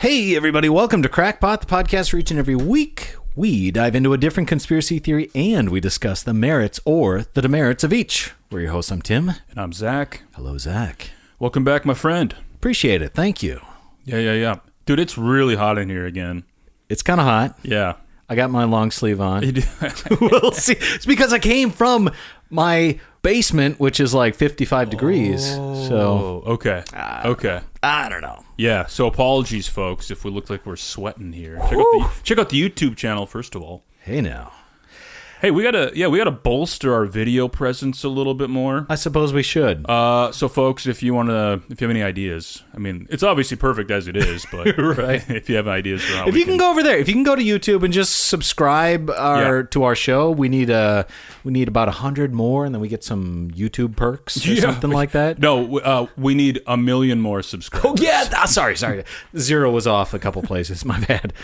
Hey, everybody, welcome to Crackpot, the podcast where each and every week we dive into a different conspiracy theory and we discuss the merits or the demerits of each. We're your hosts. I'm Tim. And I'm Zach. Hello, Zach. Welcome back, my friend. Appreciate it. Thank you. Yeah. Dude, it's really hot in here again. It's kind of hot. Yeah. I got my long sleeve on. We'll see. It's because I came from my basement, which is like 55 degrees. So okay. I don't know. Yeah, so apologies, folks, if we look like we're sweating here. Check out the YouTube channel, first of all. Hey, now. Hey, we gotta bolster our video presence a little bit more. I suppose we should. So folks, if you have any ideas, I mean, it's obviously perfect as it is, but right. If you have ideas for how if you can go over there, if you can go to YouTube and just subscribe to our show, we need about 100 more, and then we get some YouTube perks or something like that. No, we need 1 million more subscribers. Oh yeah, sorry. Zero was off a couple places. My bad.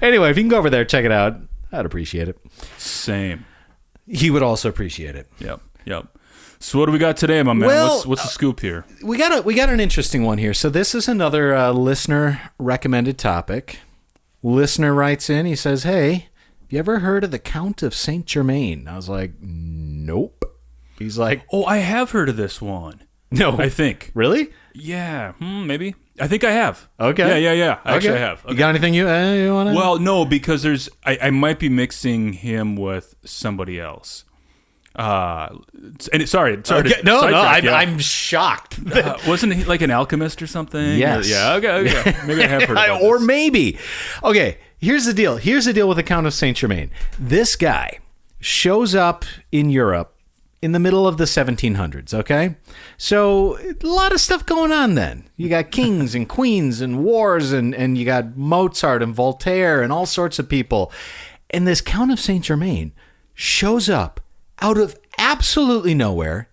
Anyway, if you can go over there, check it out. I'd appreciate it. Same. He would also appreciate it. Yep. So what do we got today, my man? Well, what's the scoop here? We got an interesting one here. So this is another listener recommended topic. Listener writes in. He says, "Hey, have you ever heard of the Count of Saint Germaine?" I was like, "Nope." He's like, "Oh, I have heard of this one." No, I think. Really? Yeah, maybe. I think I have. Okay. Yeah. Actually, I have. Okay. You got anything you want to? Well, no, because I might be mixing him with somebody else. Sorry. Okay. No. I'm shocked. Wasn't he like an alchemist or something? Yes. Yeah. Okay. Maybe I have heard about or this. maybe. Okay. Here's the deal. With the Count of Saint Germaine. This guy shows up in Europe in the middle of the 1700s, okay? So a lot of stuff going on then. You got kings and queens and wars and you got Mozart and Voltaire and all sorts of people. And this Count of St. Germaine shows up out of absolutely nowhere.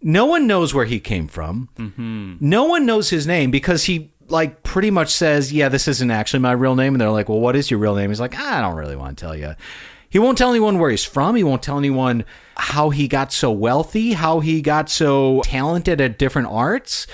No one knows where he came from. Mm-hmm. No one knows his name because he like pretty much says, yeah, this isn't actually my real name. And they're like, well, what is your real name? He's like, I don't really want to tell you. He won't tell anyone where he's from. He won't tell anyone how he got so wealthy, how he got so talented at different arts.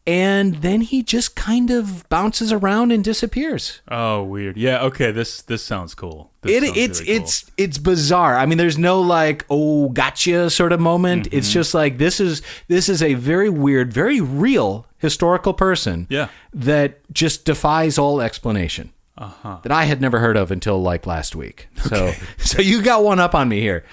And then he just kind of bounces around and disappears. Oh, weird. Yeah, okay, this sounds cool. It's bizarre. I mean, there's no like, oh, gotcha sort of moment. Mm-hmm. It's just like this is a very weird, very real historical person that just defies all explanation. That I had never heard of until like last week. Okay. So you got one up on me here.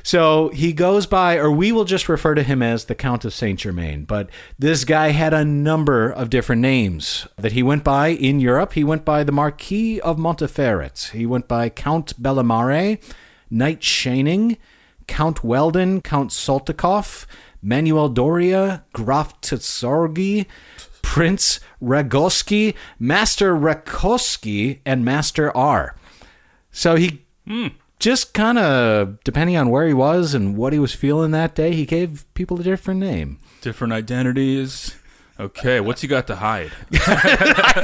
So he goes by, or we will just refer to him as the Count of Saint Germaine. But this guy had a number of different names that he went by in Europe. He went by the Marquis of Monteferrat. He went by Count Bellamare, Knight Shining, Count Weldon, Count Soltikoff, Manuel Doria, Graf Tsorgi, Prince Ragoski, Master Rakoski, and Master R. So he just kind of, depending on where he was and what he was feeling that day, he gave people a different name. Different identities. Okay, what's he got to hide?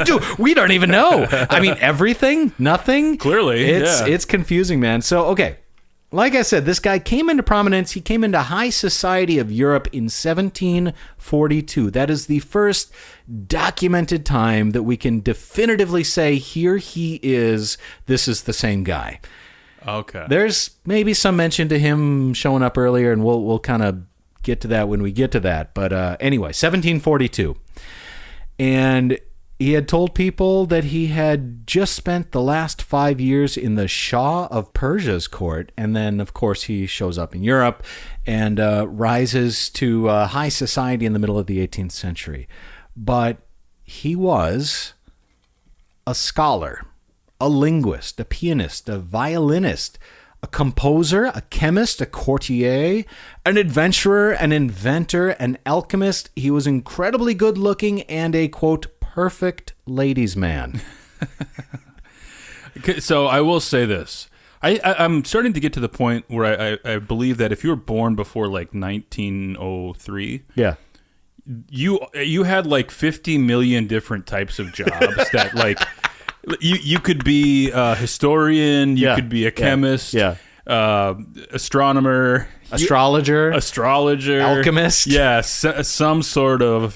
Dude, we don't even know. I mean, everything, nothing. Clearly, it's confusing, man. So, okay. Like I said, this guy came into prominence. He came into high society of Europe in 1742. That is the first documented time that we can definitively say, here he is, this is the same guy. Okay. There's maybe some mention to him showing up earlier, and we'll kind of get to that when we get to that. But anyway, 1742. And he had told people that he had just spent the last 5 years in the Shah of Persia's court. And then, of course, he shows up in Europe and rises to high society in the middle of the 18th century. But he was a scholar, a linguist, a pianist, a violinist, a composer, a chemist, a courtier, an adventurer, an inventor, an alchemist. He was incredibly good looking and a, quote, perfect ladies' man. So I will say this. I'm starting to get to the point where I believe that if you were born before like 1903, you had like 50 million different types of jobs that like you could be a historian, you could be a chemist, astronomer, astrologer, alchemist, yes, some sort of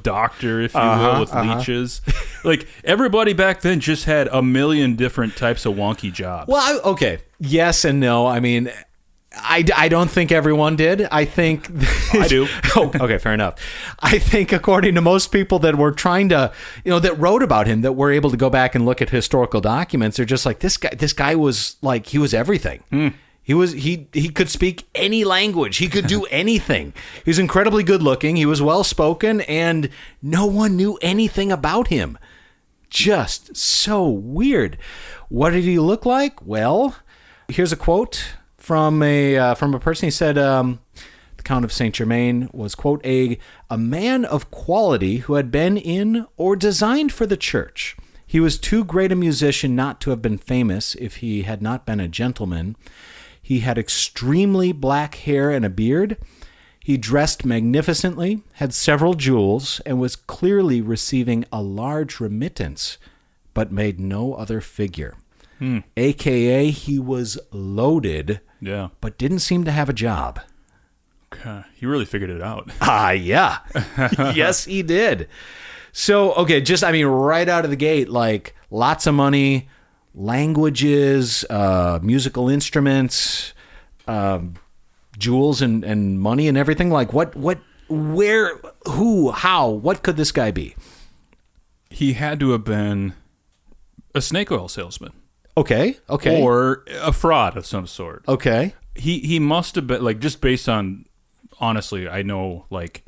doctor, if you will, with leeches. Like, everybody back then just had a million different types of wonky jobs. Well, okay. Yes and no. I mean, I don't think everyone did. I think... I do. Oh, okay, fair enough. I think according to most people that were trying to, that wrote about him, that were able to go back and look at historical documents, they're just like, this guy was like, he was everything. He could speak any language. He could do anything. He was incredibly good looking. He was well spoken, and no one knew anything about him. Just so weird. What did he look like? Well, here's a quote from a person. He said, the Count of St Germaine was, quote, a man of quality who had been in or designed for the church. He was too great a musician not to have been famous if he had not been a gentleman. He had extremely black hair and a beard. He dressed magnificently, had several jewels, and was clearly receiving a large remittance, but made no other figure. AKA, he was loaded, but didn't seem to have a job. Okay. He really figured it out. Yeah. Yes, he did. So, okay, right out of the gate, like, lots of money, languages, musical instruments, jewels and money and everything. Like, where, who, how, what could this guy be? He had to have been a snake oil salesman. Okay. Or a fraud of some sort. Okay. He must have been, like, just based on, honestly, I know, like,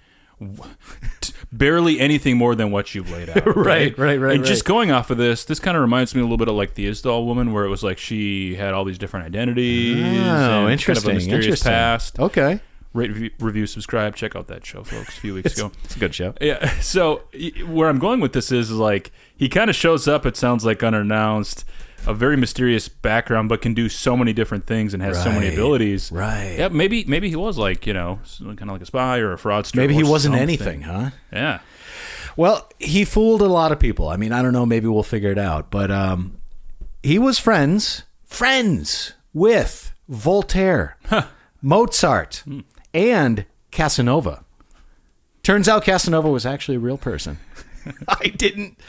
barely anything more than what you've laid out. Right. And just going off of this kind of reminds me a little bit of, like, the Isdal woman, where it was like she had all these different identities. Oh, and interesting. Kind of a mysterious past. Okay. Rate, review, subscribe. Check out that show, folks, a few weeks ago. It's a good show. Yeah. So where I'm going with this is like, he kind of shows up, it sounds like unannounced, a very mysterious background, but can do so many different things and has so many abilities. Right. Yeah. Maybe he was like, kind of like a spy or a fraudster. Maybe he wasn't something. anything, huh? Yeah. Well, he fooled a lot of people. I mean, I don't know. Maybe we'll figure it out. But he was friends with Voltaire, Mozart, and Casanova. Turns out Casanova was actually a real person. I didn't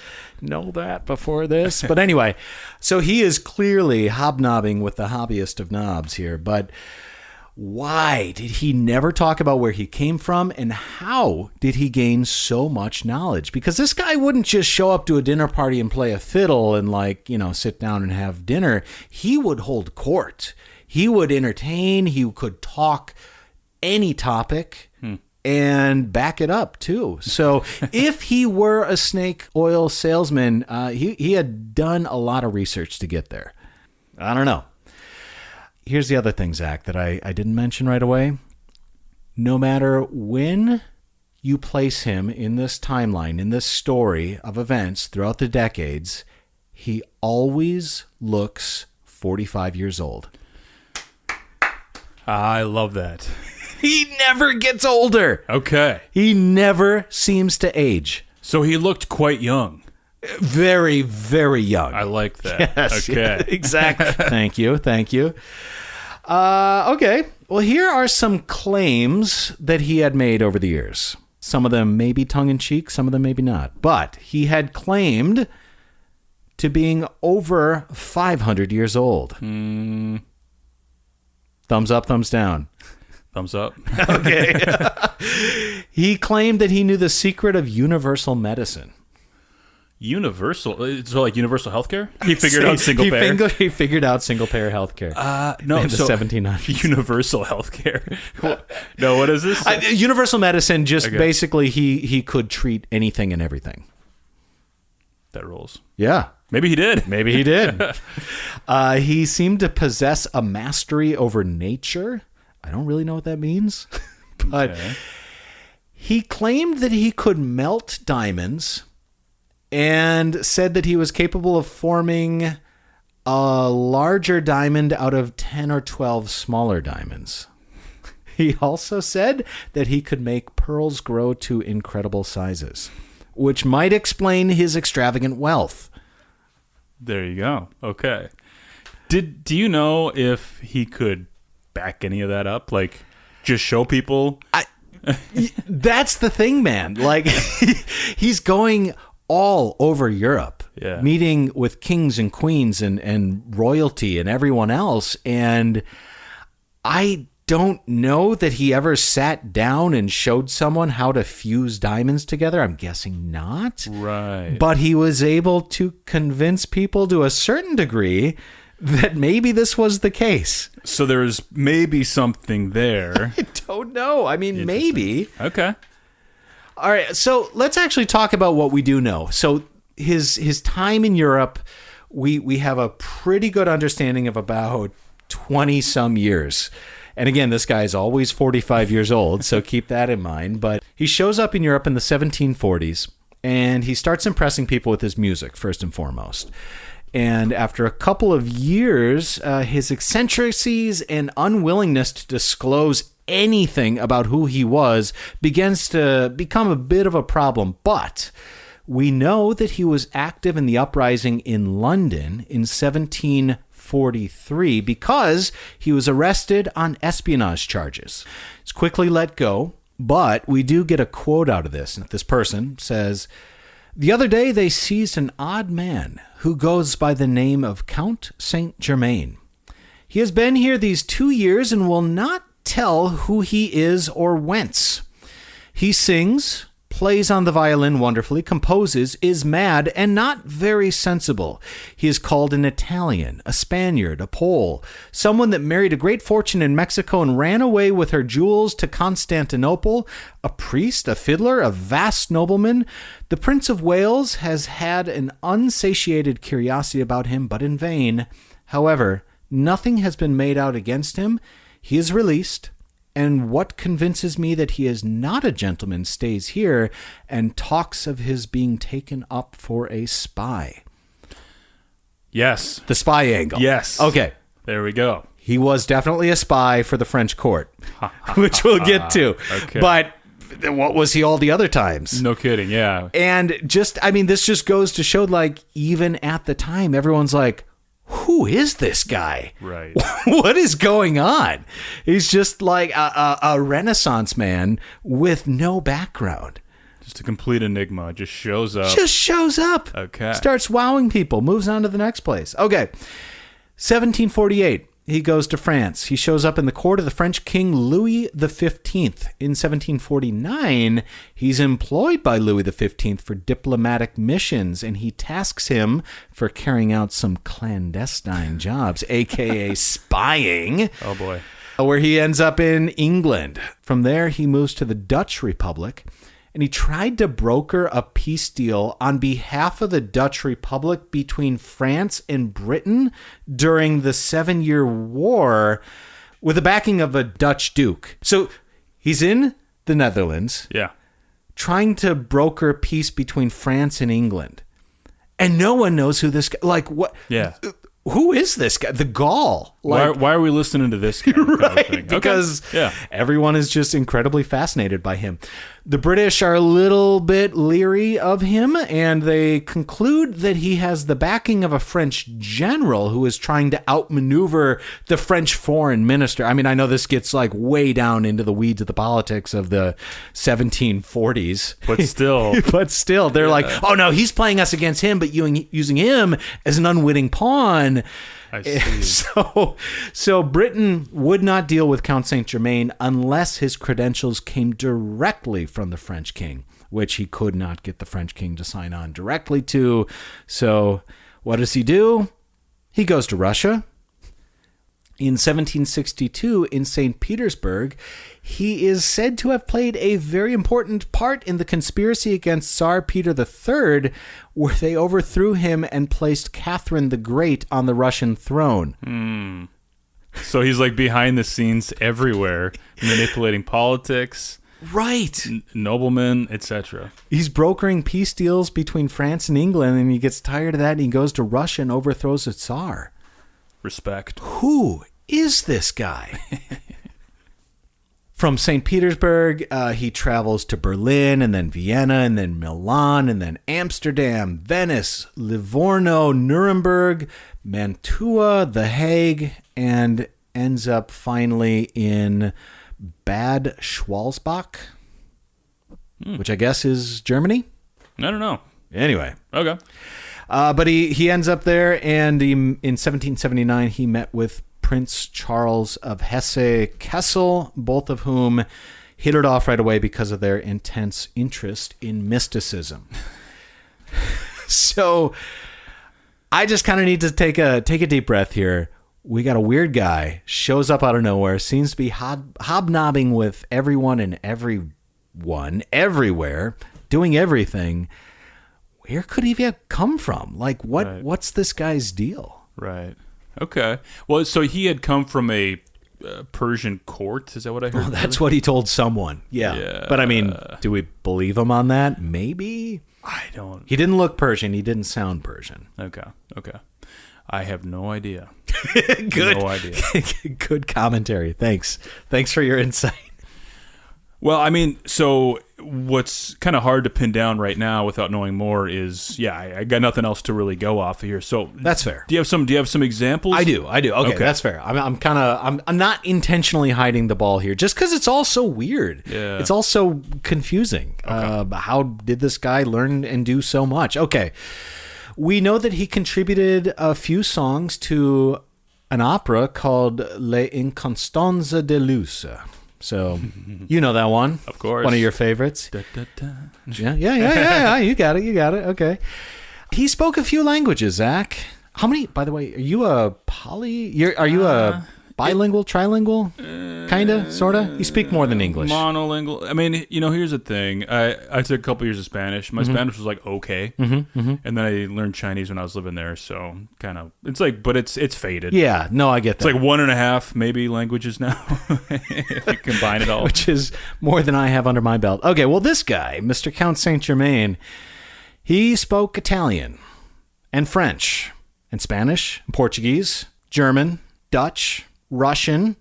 know that before this. But anyway, so he is clearly hobnobbing with the hobbyist of knobs here. But why did he never talk about where he came from, and how did he gain so much knowledge? Because this guy wouldn't just show up to a dinner party and play a fiddle and, like, sit down and have dinner. He would hold court. He would entertain. He could talk any topic and back it up too. So if he were a snake oil salesman, he had done a lot of research to get there. I don't know. Here's the other thing, Zach, that I didn't mention right away. No matter when you place him in this timeline, in this story of events throughout the decades, he always looks 45 years old. I love that. He never gets older. Okay. He never seems to age. So he looked quite young. Very, very young. I like that. Yes, okay. Yeah, exactly. Thank you. Okay. Well, here are some claims that he had made over the years. Some of them may be tongue-in-cheek, some of them maybe not. But he had claimed to being over 500 years old. Thumbs up, thumbs down. Thumbs up. Okay. He claimed that he knew the secret of universal medicine. Universal? So like universal healthcare? He figured out single payer? He figured out single payer healthcare. No, in the so 1700s. Universal healthcare. No, what is this? Universal medicine, just basically he could treat anything and everything. That rules. Yeah. Maybe he did. Maybe he did. He seemed to possess a mastery over nature. I don't really know what that means. But he claimed that he could melt diamonds and said that he was capable of forming a larger diamond out of 10 or 12 smaller diamonds. He also said that he could make pearls grow to incredible sizes, which might explain his extravagant wealth. There you go. Okay. Do you know if he could back any of that up? Like, just show people? That's the thing, man. Like, he's going all over Europe, Yeah. meeting with kings and queens and royalty and everyone else. And I don't know that he ever sat down and showed someone how to fuse diamonds together. I'm guessing not. Right. But he was able to convince people to a certain degree that maybe this was the case. So there's maybe something there. I don't know. I mean, maybe. Okay. All right. So let's actually talk about what we do know. So his time in Europe, we have a pretty good understanding of about 20 some years. And again, this guy is always 45 years old, so keep that in mind. But he shows up in Europe in the 1740s, and he starts impressing people with his music, first and foremost. And after a couple of years, his eccentricities and unwillingness to disclose anything about who he was begins to become a bit of a problem. But we know that he was active in the uprising in London in 1743 because he was arrested on espionage charges. He's quickly let go, but we do get a quote out of this. This person says, "The other day they seized an odd man who goes by the name of Count St Germaine. He has been here these 2 years and will not tell who he is or whence. He sings, plays on the violin wonderfully, composes, is mad, and not very sensible. He is called an Italian, a Spaniard, a Pole, someone that married a great fortune in Mexico and ran away with her jewels to Constantinople, a priest, a fiddler, a vast nobleman. The Prince of Wales has had an unsatiated curiosity about him, but in vain. However, nothing has been made out against him. He is released. And what convinces me that he is not a gentleman stays here and talks of his being taken up for a spy." Yes. The spy angle. Yes. Okay. There we go. He was definitely a spy for the French court, which we'll get to. Okay. But what was he all the other times? No kidding. Yeah. And this just goes to show, like, even at the time, everyone's like, who is this guy? Right. What is going on? He's just like a Renaissance man with no background. Just a complete enigma. Just shows up. Just shows up. Okay. Starts wowing people. Moves on to the next place. Okay. 1748. He goes to France. He shows up in the court of the French King Louis XV. In 1749, he's employed by Louis XV for diplomatic missions, and he tasks him for carrying out some clandestine jobs, a.k.a. spying. Oh, boy. Where he ends up in England. From there, he moves to the Dutch Republic, and he tried to broker a peace deal on behalf of the Dutch Republic between France and Britain during the 7-Year War with the backing of a Dutch duke. So he's in the Netherlands, Yeah. trying to broker peace between France and England. And no one knows who this guy, like, what? Yeah. Who is this guy? The Gaul. Like, Why are we listening to this guy? right, because everyone is just incredibly fascinated by him. The British are a little bit leery of him, and they conclude that he has the backing of a French general who is trying to outmaneuver the French foreign minister. I mean, I know this gets like way down into the weeds of the politics of the 1740s. But still. They're like, oh no, he's playing us against him, but using him as an unwitting pawn. I see. So Britain would not deal with Count St. Germaine unless his credentials came directly from the French king, which he could not get the French king to sign on directly to. So what does he do? He goes to Russia. In 1762, in St. Petersburg, he is said to have played a very important part in the conspiracy against Tsar Peter III, where they overthrew him and placed Catherine the Great on the Russian throne. So he's like behind the scenes everywhere, manipulating politics, right? Noblemen, etc. He's brokering peace deals between France and England, and he gets tired of that, and he goes to Russia and overthrows the Tsar. Respect. Who is this guy? From St. Petersburg, he travels to Berlin, and then Vienna, and then Milan, and then Amsterdam, Venice, Livorno, Nuremberg, Mantua, The Hague, and ends up finally in Bad Schwalzbach, which I guess is Germany. I don't know. Anyway. Okay. But he ends up there, and in 1779 he met with Prince Charles of Hesse-Kassel, both of whom hit it off right away because of their intense interest in mysticism. So I just kind of need to take a deep breath here. We got a weird guy, shows up out of nowhere, seems to be hobnobbing with everyone and everyone, everywhere, doing everything. Where could he have come from? Like, what's this guy's deal? Right. Okay. Well, so he had come from a Persian court. Is that what I heard? Oh, that's what he told someone. Yeah. But I mean, do we believe him on that? Maybe. I don't. He didn't look Persian. He didn't sound Persian. Okay. I have no idea. Good. No idea. Good commentary. Thanks for your insight. Well, I mean, so what's kind of hard to pin down right now without knowing more is, I got nothing else to really go off of here. So that's fair. Do you have some examples? I do. Okay, that's fair. I'm not intentionally hiding the ball here, just because it's all so weird. Yeah. It's all so confusing. Okay. How did this guy learn and do so much? Okay, we know that he contributed a few songs to an opera called Les Inconstances de Luce. So, you know that one. Of course. One of your favorites. Da, da, da. Yeah. You got it. Okay. He spoke a few languages, Zach. How many, by the way, are you a are you a bilingual, trilingual? Kinda, sorta? You speak more than English. Monolingual. I mean, here's the thing. I took a couple years of Spanish. My Spanish was like okay. And then I learned Chinese when I was living there, so kind of, it's like, but it's faded. Yeah, no, I get that. It's like 1.5 maybe languages now, if you combine it all. Which is more than I have under my belt. Okay, well, this guy, Mr. Count St. Germaine, he spoke Italian and French and Spanish and Portuguese, German, Dutch, Russian.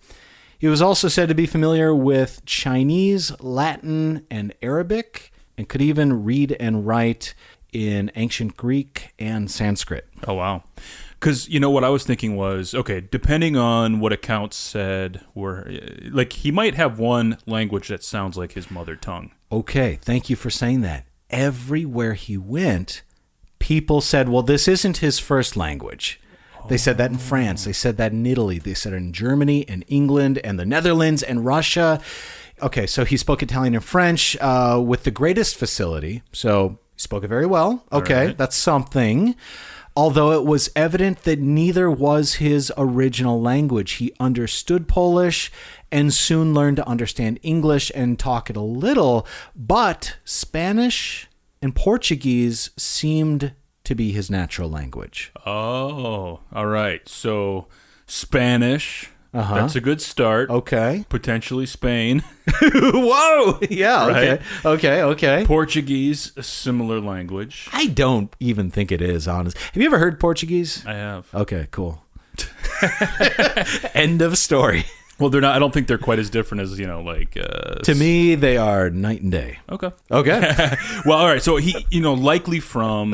He was also said to be familiar with Chinese, Latin, and Arabic, and could even read and write in ancient Greek and Sanskrit. Oh, wow. Because, what I was thinking was, okay, depending on what accounts said, like, he might have one language that sounds like his mother tongue. Okay, thank you for saying that. Everywhere he went, people said, well, this isn't his first language. They said that in France. They said that in Italy. They said it in Germany and England and the Netherlands and Russia. Okay, so he spoke Italian and French with the greatest facility. So he spoke it very well. Okay, right. That's something. Although it was evident that neither was his original language. He understood Polish and soon learned to understand English and talk it a little. But Spanish and Portuguese seemed to be his natural language. Oh, all right. So Spanish, that's a good start. Okay. Potentially Spain. Whoa! Yeah, right? Okay. Portuguese, a similar language. I don't even think it is, honest. Have you ever heard Portuguese? I have. Okay, cool. End of story. Well, they're not. I don't think they're quite as different as To me, they are night and day. Okay. Well, all right. So he, likely from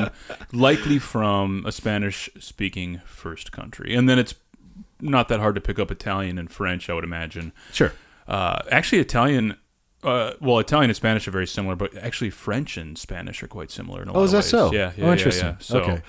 a Spanish-speaking first country, and then it's not that hard to pick up Italian and French, I would imagine. Sure. Actually, Italian. Italian and Spanish are very similar, but actually French and Spanish are quite similar in a lot of ways. Oh, is that so? Yeah. Interesting. Yeah. So, okay.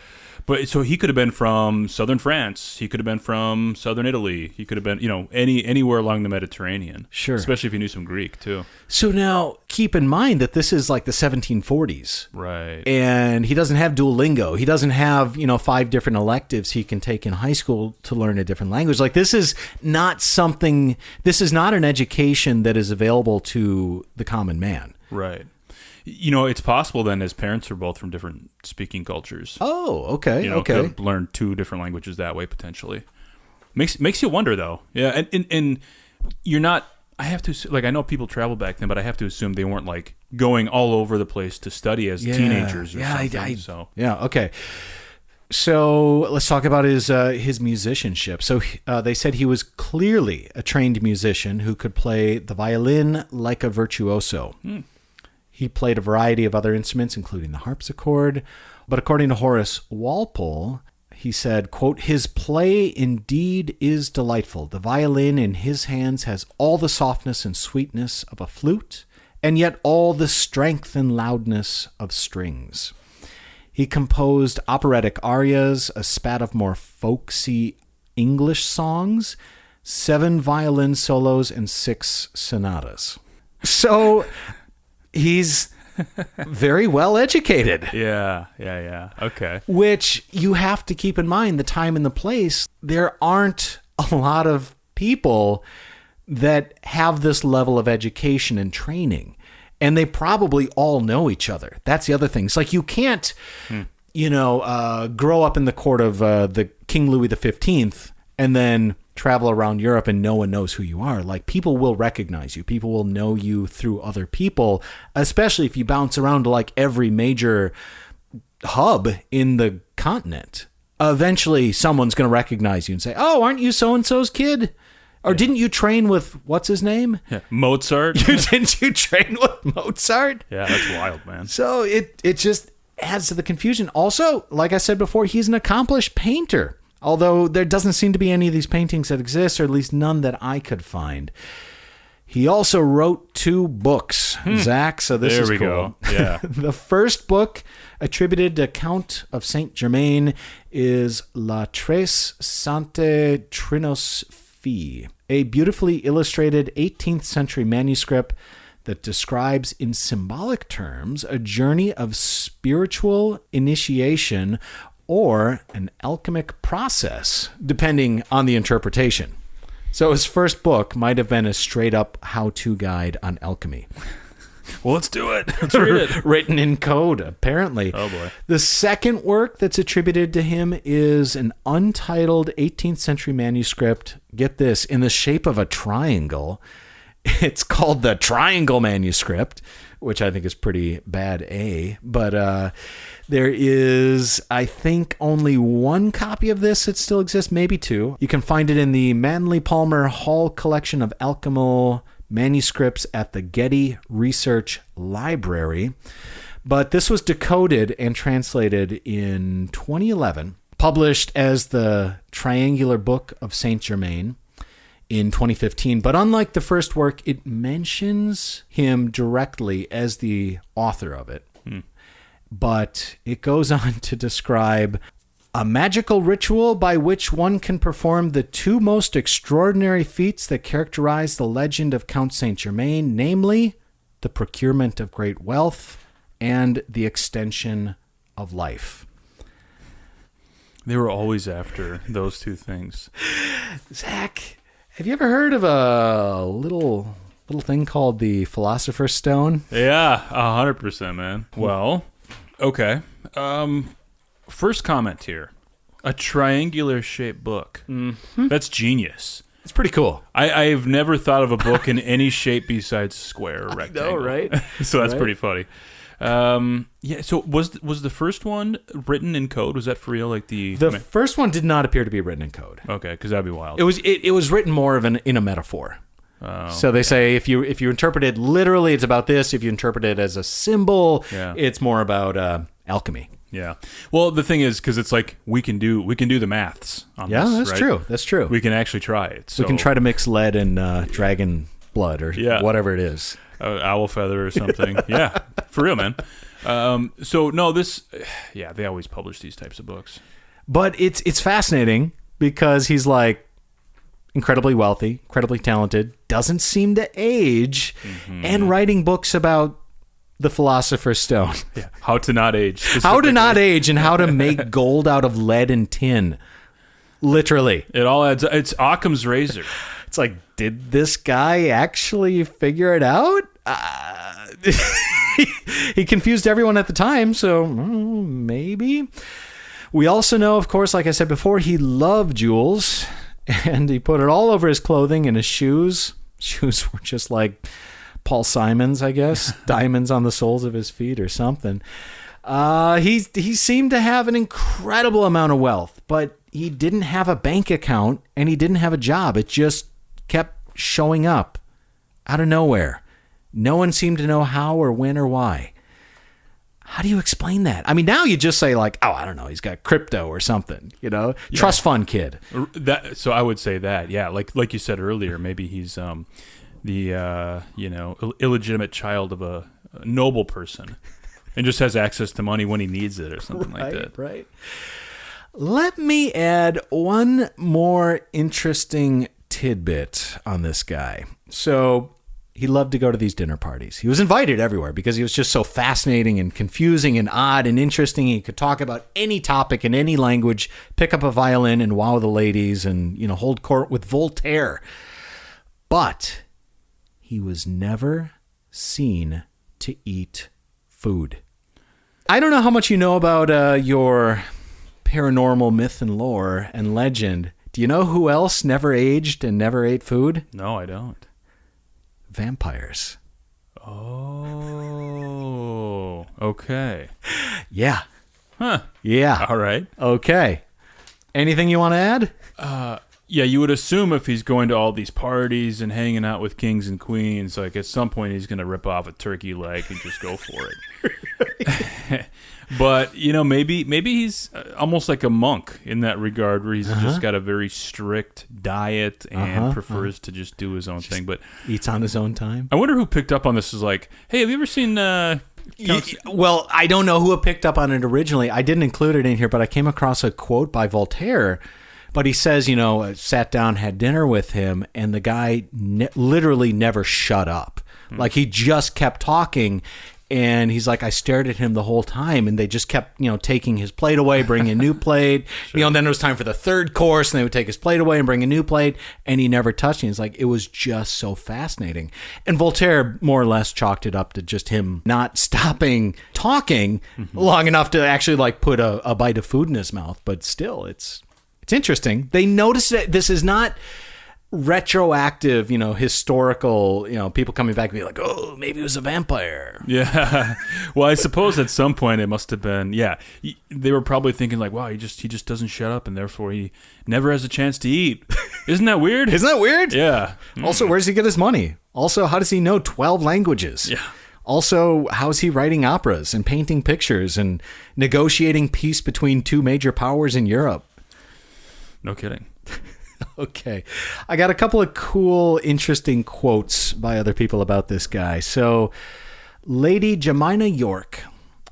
But so he could have been from southern France. He could have been from southern Italy. He could have been, anywhere along the Mediterranean. Sure. Especially if he knew some Greek too. So now keep in mind that this is like the 1740s. Right. And he doesn't have Duolingo. He doesn't have, 5 different electives he can take in high school to learn a different language. Like this is not an education that is available to the common man. Right. It's possible then his parents are both from different speaking cultures. Oh, okay. Okay. Could have learned 2 different languages that way potentially. Makes you wonder though. Yeah, and you're not. I have to I know people traveled back then, but I have to assume they weren't like going all over the place to study as teenagers or something. Yeah. Okay. So let's talk about his musicianship. So they said he was clearly a trained musician who could play the violin like a virtuoso. He played a variety of other instruments, including the harpsichord. But according to Horace Walpole, he said, quote, "His play indeed is delightful. The violin in his hands has all the softness and sweetness of a flute, and yet all the strength and loudness of strings." He composed operatic arias, a spat of more folksy English songs, 7 violin solos, and 6 sonatas. So he's very well educated. Yeah. Okay. Which you have to keep in mind, the time and the place. There aren't a lot of people that have this level of education and training. And they probably all know each other. That's the other thing. It's like you can't, grow up in the court of the King Louis XV and then travel around Europe and no one knows who you are. Like, people will recognize you. People will know you through other people, especially if you bounce around to like every major hub in the continent. Eventually, someone's going to recognize you and say, "Oh, aren't you so-and-so's kid? Or didn't you train with, what's his name? Yeah. Mozart. Didn't you train with Mozart?" Yeah, that's wild, man. So it just adds to the confusion. Also, like I said before, he's an accomplished painter. Although there doesn't seem to be any of these paintings that exist, or at least none that I could find. He also wrote 2 books, Zach, so this is cool. There we go. Yeah. The first book, attributed to Count of St Germaine, is La Tres Sainte Trinos Fille, a beautifully illustrated 18th century manuscript that describes in symbolic terms a journey of spiritual initiation or an alchemic process, depending on the interpretation. So his first book might have been a straight-up how-to guide on alchemy. Well, let's do it. Let's read it. Written in code, apparently. Oh, boy. The second work that's attributed to him is an untitled 18th century manuscript, get this, in the shape of a triangle. It's called the Triangle Manuscript, which I think is pretty bad A. But there is, I think, only 1 copy of this that still exists, maybe 2. You can find it in the Manly Palmer Hall collection of alchemical manuscripts at the Getty Research Library. But this was decoded and translated in 2011, published as the Triangular Book of Saint Germaine in 2015. But unlike the first work, it mentions him directly as the author of it. But it goes on to describe a magical ritual by which one can perform the 2 most extraordinary feats that characterize the legend of Count St. Germaine, namely the procurement of great wealth and the extension of life. They were always after those 2 things. Zach, have you ever heard of a little thing called the Philosopher's Stone? Yeah, 100%, man. Well, okay. First comment here. A triangular shaped book. Mm-hmm. That's genius. It's pretty cool. I've never thought of a book in any shape besides square or rectangle. I know, right? So that's pretty funny. Yeah. So was the first one written in code? Was that for real? Like the first one did not appear to be written in code. Okay, because that'd be wild. It was written more of in a metaphor. So they say if you interpret it literally, it's about this. If you interpret it as a symbol, it's more about alchemy. Yeah. Well, the thing is, because it's like we can do the maths on this. Yeah, that's right? true. That's true. We can actually try it. So. We can try to mix lead and dragon blood or whatever it is. Owl feather or something. Yeah, for real, man. So no, they always publish these types of books. But it's fascinating because he's like incredibly wealthy, incredibly talented, doesn't seem to age, and writing books about the Philosopher's Stone. Yeah. How to not age. How to not age and how to make gold out of lead and tin. Literally. It all adds. It's Occam's razor. It's like, did this guy actually figure it out? He confused everyone at the time, so maybe. We also know, of course, like I said before, he loved jewels, and he put it all over his clothing and his shoes. Shoes were just like Paul Simon's, I guess. Diamonds on the soles of his feet or something. He seemed to have an incredible amount of wealth, but he didn't have a bank account and he didn't have a job. It just kept showing up out of nowhere. No one seemed to know how or when or why. How do you explain that? I mean, now you just say like, oh, I don't know, he's got crypto or something, trust fund kid. So I would say that, yeah, like you said earlier, maybe he's the illegitimate child of a noble person. And just has access to money when he needs it or something like that. Right. Let me add one more interesting tidbit on this guy. So he loved to go to these dinner parties. He was invited everywhere because he was just so fascinating and confusing and odd and interesting. He could talk about any topic in any language, pick up a violin and wow the ladies and, hold court with Voltaire. But he was never seen to eat food. I don't know how much you know about your paranormal myth and lore and legend. Do you know who else never aged and never ate food? No, I don't. Vampires. Oh, okay. Yeah. Huh. Yeah. All right. Okay. Anything you want to add? Yeah, you would assume if he's going to all these parties and hanging out with kings and queens, like at some point he's going to rip off a turkey leg and just go for it. But, maybe he's almost like a monk in that regard where he's just got a very strict diet and prefers to just do his own thing. But eats on his own time. I wonder who picked up on this. Is like, hey, have you ever seen... Well, I don't know who picked up on it originally. I didn't include it in here, but I came across a quote by Voltaire. But he says, sat down, had dinner with him, and the guy literally never shut up. Like, he just kept talking, and he's like, I stared at him the whole time, and they just kept, taking his plate away, bringing a new plate. Sure. Then it was time for the third course, and they would take his plate away and bring a new plate, and he never touched it. He's like, it was just so fascinating. And Voltaire more or less chalked it up to just him not stopping talking long enough to actually, like, put a bite of food in his mouth. But still, it's interesting. They noticed that this is not retroactive, historical, people coming back and be like, oh, maybe it was a vampire. Yeah. Well, I suppose at some point it must have been, they were probably thinking like, wow, he just doesn't shut up and therefore he never has a chance to eat. Isn't that weird? Isn't that weird? Yeah. Also, where does he get his money? Also, how does he know 12 languages? Yeah. Also, how's he writing operas and painting pictures and negotiating peace between two major powers in Europe? No kidding. Okay. I got a couple of cool, interesting quotes by other people about this guy. So, Lady Jemina York,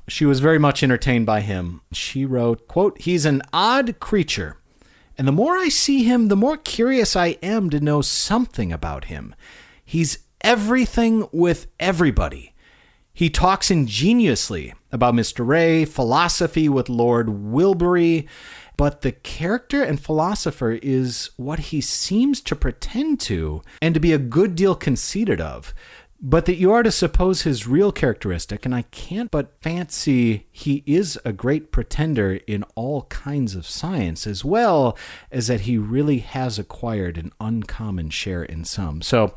she was very much entertained by him. She wrote, quote, he's an odd creature, and the more I see him, the more curious I am to know something about him. He's everything with everybody. He talks ingeniously about Mr. Ray, philosophy with Lord Wilbury, but the character and philosopher is what he seems to pretend to and to be a good deal conceited of, but that you are to suppose his real characteristic, and I can't but fancy he is a great pretender in all kinds of science, as well as that he really has acquired an uncommon share in some. So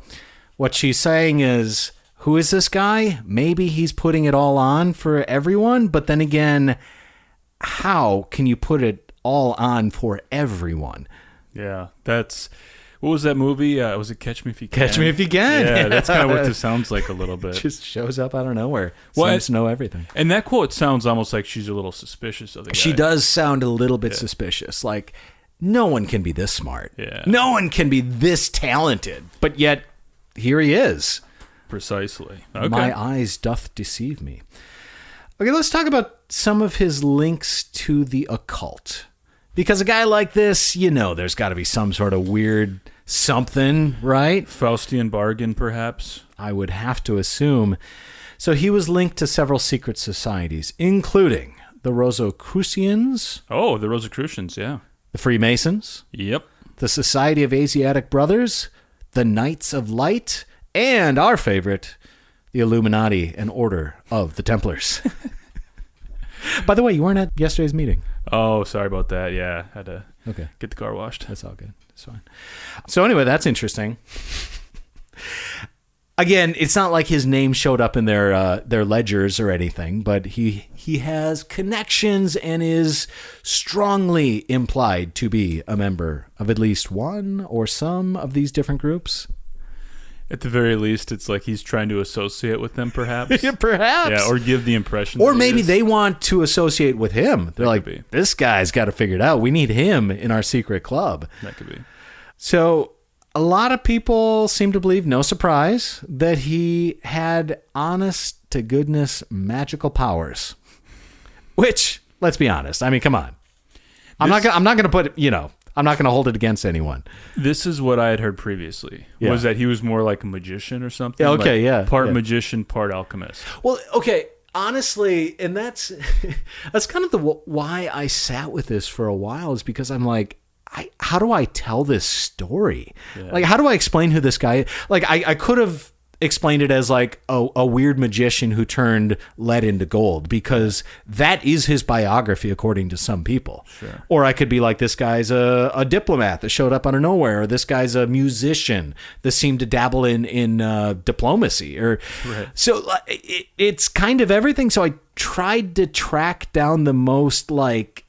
what she's saying is, who is this guy? Maybe he's putting it all on for everyone, but then again, how can you put it all on for everyone? Yeah, that's... What was that movie? Was it Catch Me If You Can? Catch Me If You Can. Yeah, that's kind of what this sounds like a little bit. Just shows up out of nowhere. Seems to know everything. And that quote sounds almost like she's a little suspicious of the guy. She does sound a little bit suspicious. Like, no one can be this smart. Yeah. No one can be this talented. But yet, here he is. Precisely. Okay. My eyes doth deceive me. Okay, let's talk about some of his links to the occult. Because a guy like this, there's got to be some sort of weird something, right? Faustian bargain, perhaps? I would have to assume. So he was linked to several secret societies, including the Rosicrucians. Oh, the Rosicrucians, yeah. The Freemasons. Yep. The Society of Asiatic Brothers. The Knights of Light. And our favorite, the Illuminati and Order of the Templars. By the way, you weren't at yesterday's meeting. Oh, sorry about that. Yeah, had to get the car washed. That's all good. It's fine. So anyway, that's interesting. Again, it's not like his name showed up in their ledgers or anything, but he has connections and is strongly implied to be a member of at least one or some of these different groups. At the very least, it's like he's trying to associate with them, perhaps. Yeah, perhaps. Yeah, or give the impression. Or maybe they want to associate with him. They're like, this guy's got to figure it out. We need him in our secret club. That could be. So a lot of people seem to believe, no surprise, that he had honest to goodness magical powers. Which, let's be honest. I mean, come on. I'm not going to put, I'm not going to hold it against anyone. This is what I had heard previously. Yeah. Was that he was more like a magician or something? Okay, like yeah. Part magician, part alchemist. Well, okay. Honestly, and that's kind of why I sat with this for a while, is because I'm like, how do I tell this story? Yeah. Like, how do I explain who this guy is? Like, I could have explained it as like a weird magician who turned lead into gold, because that is his biography according to some people. Sure. Or I could be like, this guy's a diplomat that showed up out of nowhere, or this guy's a musician that seemed to dabble in diplomacy, or right. So it's kind of everything. So I tried to track down the most like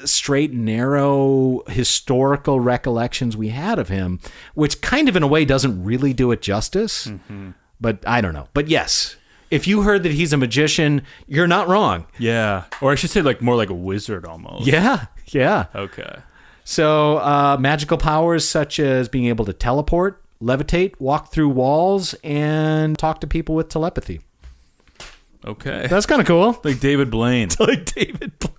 straight and narrow historical recollections we had of him, which kind of in a way doesn't really do it justice. Mm-hmm. But I don't know. But yes, if you heard that he's a magician, you're not wrong. Yeah. Or I should say like more like a wizard almost. Yeah. Yeah. Okay. So magical powers such as being able to teleport, levitate, walk through walls, and talk to people with telepathy. Okay. That's kind of cool. Like David Blaine. Like David Blaine.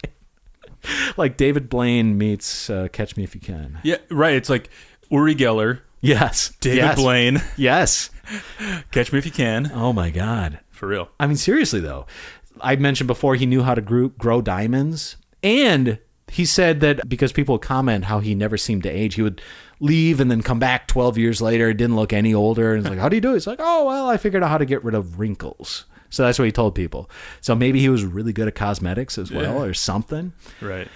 Like David Blaine meets Catch Me If You Can. Yeah, right. It's like Uri Geller. Yes. David Blaine. Yes. Catch Me If You Can. Oh, my God. For real. I mean, seriously, though. I mentioned before he knew how to grow diamonds. And he said that because people would comment how he never seemed to age, he would leave and then come back 12 years later. It didn't look any older. And it's like, how do you do it? It's like, oh, well, I figured out how to get rid of wrinkles. So that's what he told people. So maybe he was really good at cosmetics as well, or something. Right.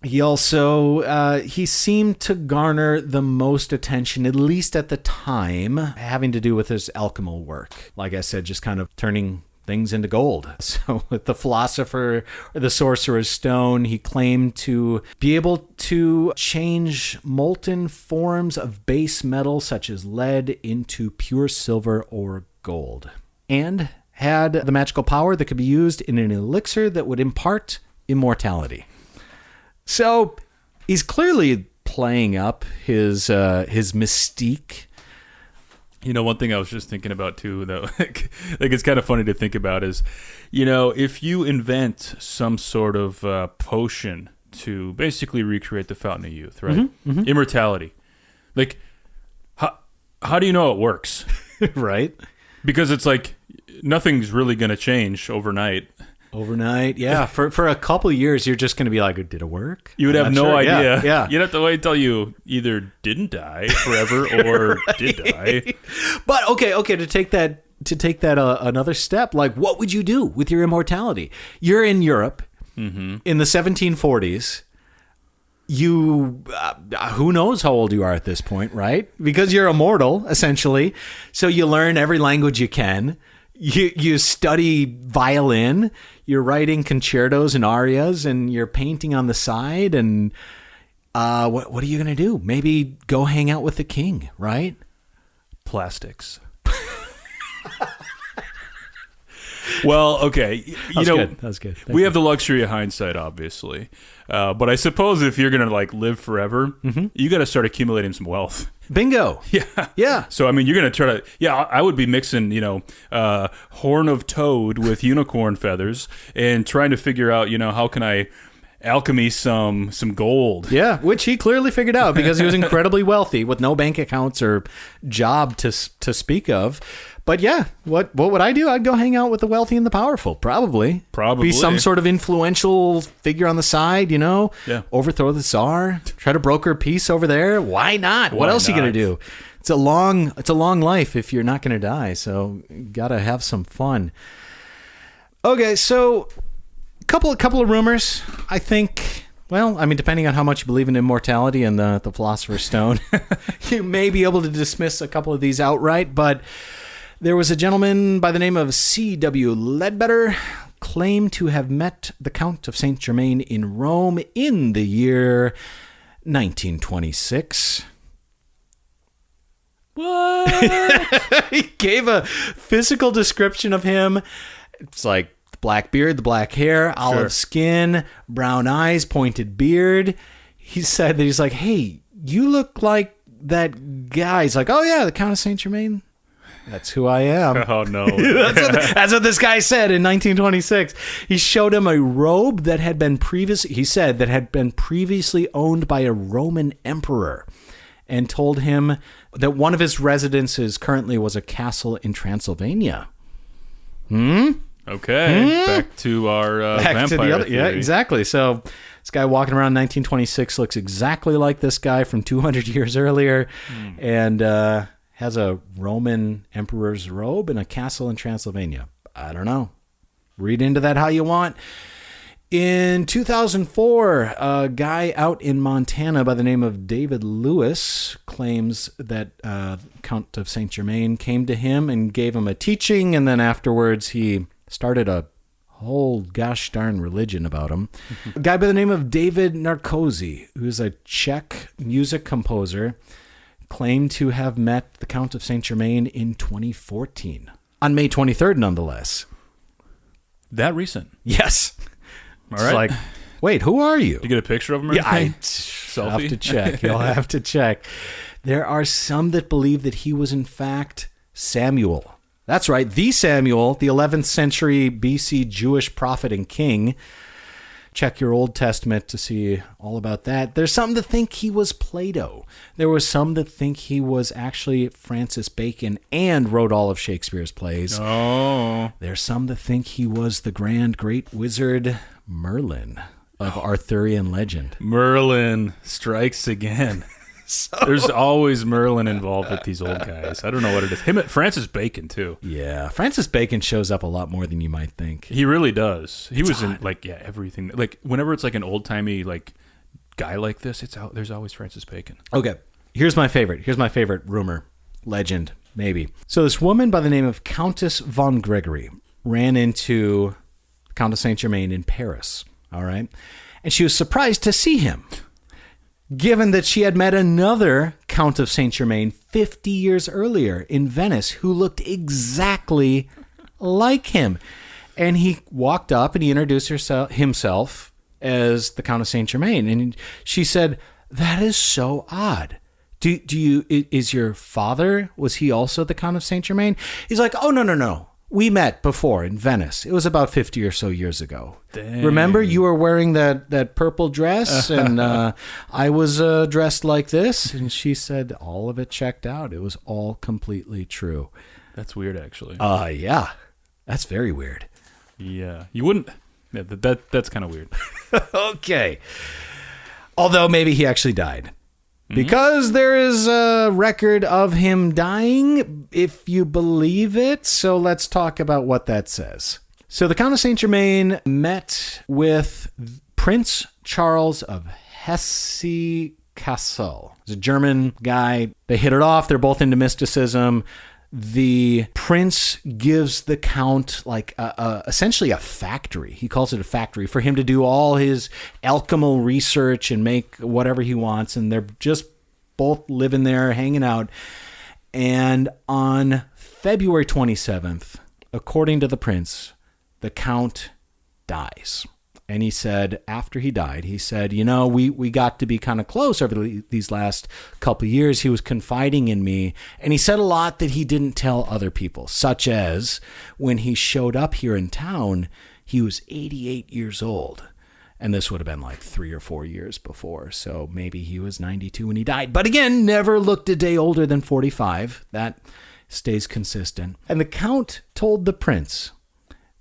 He also, he seemed to garner the most attention, at least at the time, having to do with his alchemical work. Like I said, just kind of turning things into gold. So with the Philosopher or the Sorcerer's Stone, he claimed to be able to change molten forms of base metal such as lead into pure silver or gold. And had the magical power that could be used in an elixir that would impart immortality. So he's clearly playing up his mystique. You know, one thing I was just thinking about too, though, like it's kind of funny to think about is, if you invent some sort of potion to basically recreate the Fountain of Youth, right? Mm-hmm, mm-hmm. Immortality. Like, how do you know it works? Right? Because it's like nothing's really going to change overnight. Overnight, yeah. For a couple of years, you're just going to be like, did it work? You would have no idea. Yeah. You'd have to wait until you either didn't die forever or did die. But okay, to take that another step, like what would you do with your immortality? You're in Europe in the 1740s. You, who knows how old you are at this point, right? Because you're immortal, essentially. So you learn every language you can. You study violin, you're writing concertos and arias, and you're painting on the side. And what are you going to do? Maybe go hang out with the king, right? Plastics. Well, okay. That was good. We have the luxury of hindsight, obviously. But I suppose if you're going to live forever, you got to start accumulating some wealth. Bingo. Yeah. So, I mean, you're going to try to, I would be mixing, horn of toad with unicorn feathers and trying to figure out, how can I alchemy some gold. Yeah, which he clearly figured out because he was incredibly wealthy with no bank accounts or job to speak of. But yeah, what would I do? I'd go hang out with the wealthy and the powerful, probably. Probably. Be some sort of influential figure on the side, Yeah. Overthrow the Tsar, try to broker peace over there. Why not? What else are you going to do? It's a long life if you're not going to die, so you got to have some fun. Okay, so couple of rumors. I think, well, I mean, depending on how much you believe in immortality and the Philosopher's Stone, you may be able to dismiss a couple of these outright, but there was a gentleman by the name of C.W. Ledbetter claimed to have met the Count of St Germaine in Rome in the year 1926. What? He gave a physical description of him. It's like the black beard, the black hair, olive skin, brown eyes, pointed beard. He said that he's like, hey, you look like that guy. He's like, oh yeah, the Count of St Germaine. That's who I am. Oh, no. That's what this guy said in 1926. He showed him a robe that had been previously owned by a Roman emperor, and told him that one of his residences currently was a castle in Transylvania. Okay, back to our vampire theory. Yeah, exactly. So this guy walking around 1926 looks exactly like this guy from 200 years earlier, and has a Roman emperor's robe and a castle in Transylvania. I don't know. Read into that how you want. In 2004, a guy out in Montana by the name of David Lewis claims that Count of St. Germaine came to him and gave him a teaching, and then afterwards he started a whole gosh darn religion about him. A guy by the name of David Narkozy, who's a Czech music composer, claimed to have met the Count of St. Germaine in 2014. On May 23rd, nonetheless. That recent? Yes. All it's right. like, wait, who are you? Did you get a picture of him or anything? I'll have to check. You'll have to check. There are some that believe that he was, in fact, Samuel. That's right, the Samuel, the 11th century BC Jewish prophet and king. Check your Old Testament to see all about that. There's some that think he was Plato. There were some that think he was actually Francis Bacon and wrote all of Shakespeare's plays. Oh. There's some that think he was the grand great wizard Merlin of Arthurian legend. Merlin strikes again. There's always Merlin involved with these old guys. I don't know what it is. Him and Francis Bacon, too. Yeah, Francis Bacon shows up a lot more than you might think. He really does. He was in, like, yeah, everything. Like, whenever it's like an old-timey, like, guy like this, there's always Francis Bacon. Okay, here's my favorite rumor, legend, maybe. So this woman by the name of Countess von Gregory ran into Count of Saint Germaine in Paris, all right? And she was surprised to see him, given that she had met another Count of Saint Germaine 50 years earlier in Venice who looked exactly like him. And he walked up and he introduced himself as the Count of Saint Germaine. And she said, "That is so odd. Is your father, was he also the Count of Saint Germaine?" He's like, "Oh, no. We met before in Venice. It was about 50 or so years ago. Dang. Remember, you were wearing that purple dress, and I was dressed like this." And she said all of it checked out. It was all completely true. That's weird, actually. Yeah. That's very weird. Yeah. You wouldn't... Yeah, that's kind of weird. Okay. Although maybe he actually died. Because there is a record of him dying, if you believe it. So let's talk about what that says. So the Count of St. Germaine met with Prince Charles of Hesse-Kassel. He's a German guy. They hit it off. They're both into mysticism. The prince gives the count like essentially a factory. He calls it a factory for him to do all his alchemical research and make whatever he wants. And they're just both living there, hanging out. And on February 27th, according to the prince, the count dies. And he said, after he died, he said, we got to be kind of close over these last couple of years. He was confiding in me. And he said a lot that he didn't tell other people, such as when he showed up here in town, he was 88 years old. And this would have been like 3 or 4 years before. So maybe he was 92 when he died. But again, never looked a day older than 45. That stays consistent. And the count told the prince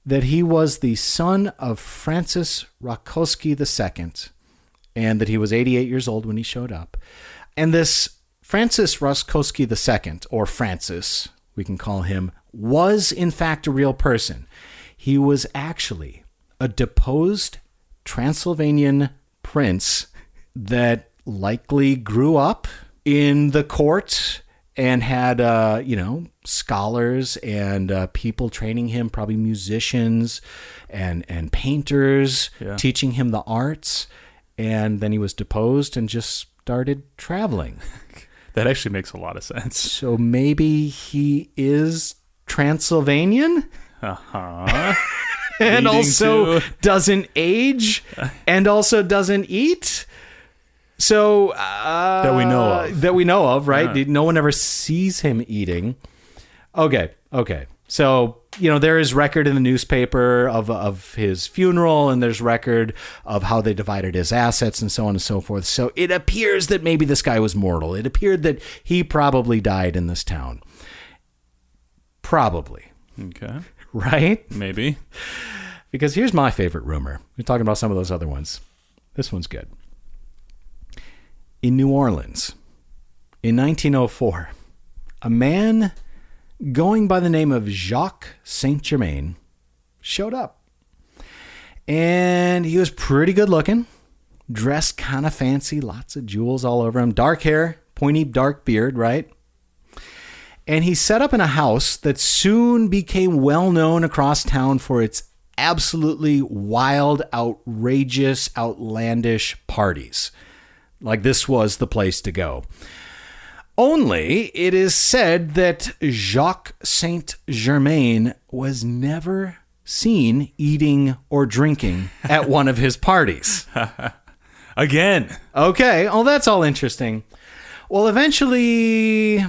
that he was the son of Francis Rákóczi II, and that he was 88 years old when he showed up. And this Francis Rákóczi II, or Francis, we can call him, was in fact a real person. He was actually a deposed Transylvanian prince that likely grew up in the court and had, scholars and people training him, probably musicians and painters, teaching him the arts. And then he was deposed and just started traveling. That actually makes a lot of sense. So maybe he is Transylvanian? Uh-huh. And also doesn't age and also doesn't eat? So that we know of, right? Yeah. No one ever sees him eating. Okay. So, there is record in the newspaper of his funeral, and there's record of how they divided his assets and so on and so forth. So it appears that maybe this guy was mortal. It appeared that he probably died in this town. Probably. Okay. Right? Maybe. Because here's my favorite rumor. We're talking about some of those other ones. This one's good. In New Orleans, in 1904, a man going by the name of Jacques St. Germaine showed up. And he was pretty good looking, dressed kind of fancy, lots of jewels all over him, dark hair, pointy dark beard, right? And he set up in a house that soon became well known across town for its absolutely wild, outrageous, outlandish parties. Like this was the place to go. Only it is said that Jacques Saint Germaine was never seen eating or drinking at one of his parties. Again. Okay, well, that's all interesting. Well, eventually,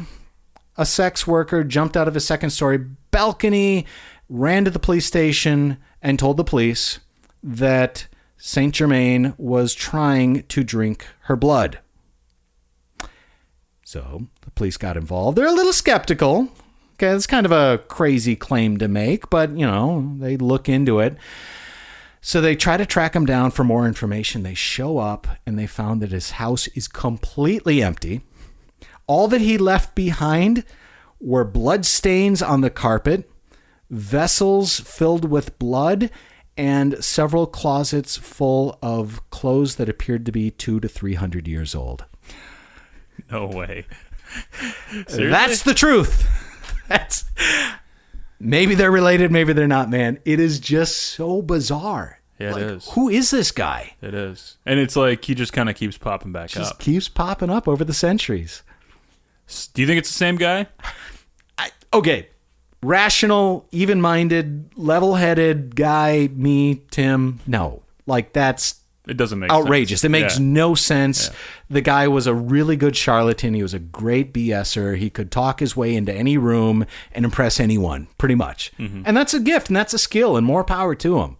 a sex worker jumped out of a second-story balcony, ran to the police station, and told the police that Saint Germaine was trying to drink her blood. So the police got involved. They're a little skeptical. Okay, that's kind of a crazy claim to make, but, they look into it. So they try to track him down for more information. They show up, and they found that his house is completely empty. All that he left behind were blood stains on the carpet, vessels filled with blood, and several closets full of clothes that appeared to be 200 to 300 years old. No way. Seriously? That's the truth. Maybe they're related, maybe they're not, man. It is just so bizarre. Yeah, it is. Who is this guy? It is. And it's like he just kind of keeps popping back Just up. keeps popping up over the centuries. Do you think it's the same guy? Okay. Rational, even-minded, level-headed guy, me, Tim. No. That's It doesn't make outrageous. sense. It makes Yeah. no sense. Yeah. The guy was a really good charlatan. He was a great BSer. He could talk his way into any room and impress anyone, pretty much. Mm-hmm. And that's a gift, and that's a skill, and more power to him.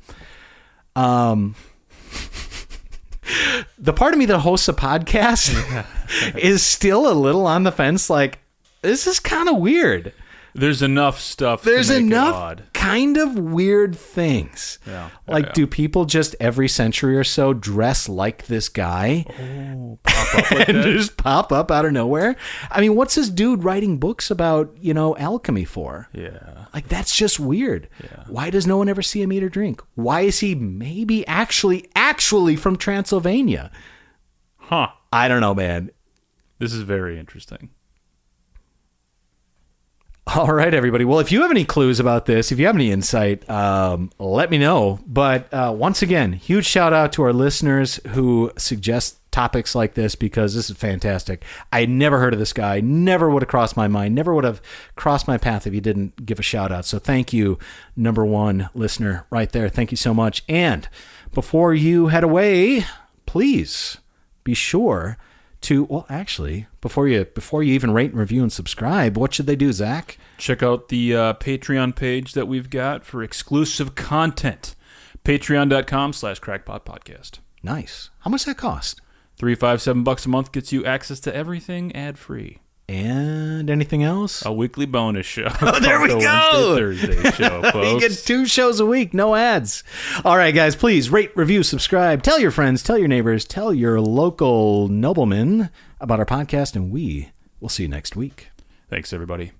The part of me that hosts a podcast is still a little on the fence. This is kind of weird. There's enough stuff. There's to make enough it odd. kind of weird things. Yeah. Do people just every century or so dress like this guy? Oh, pop up like And that? just pop up out of nowhere? I mean, what's this dude writing books about, alchemy for? Yeah. That's just weird. Yeah. Why does no one ever see him eat or drink? Why is he maybe actually from Transylvania? Huh. I don't know, man. This is very interesting. All right, everybody. Well, if you have any clues about this, if you have any insight, let me know. But once again, huge shout out to our listeners who suggest topics like this, because this is fantastic. I had never heard of this guy, never would have crossed my mind, never would have crossed my path if you didn't give a shout out. So thank you, number one listener right there. Thank you so much. And before you head away, please be sure to, before you even rate and review and subscribe, what should they do, Zach? Check out the Patreon page that we've got for exclusive content. Patreon.com/crackpotpodcast. Nice. How much that cost? $3-5-7 a month gets you access to everything ad-free. And anything else? A weekly bonus show. Oh, there we go. Thursday show, folks. You get 2 shows a week, no ads. All right, guys, please rate, review, subscribe. Tell your friends, tell your neighbors, tell your local noblemen about our podcast, and we will see you next week. Thanks, everybody.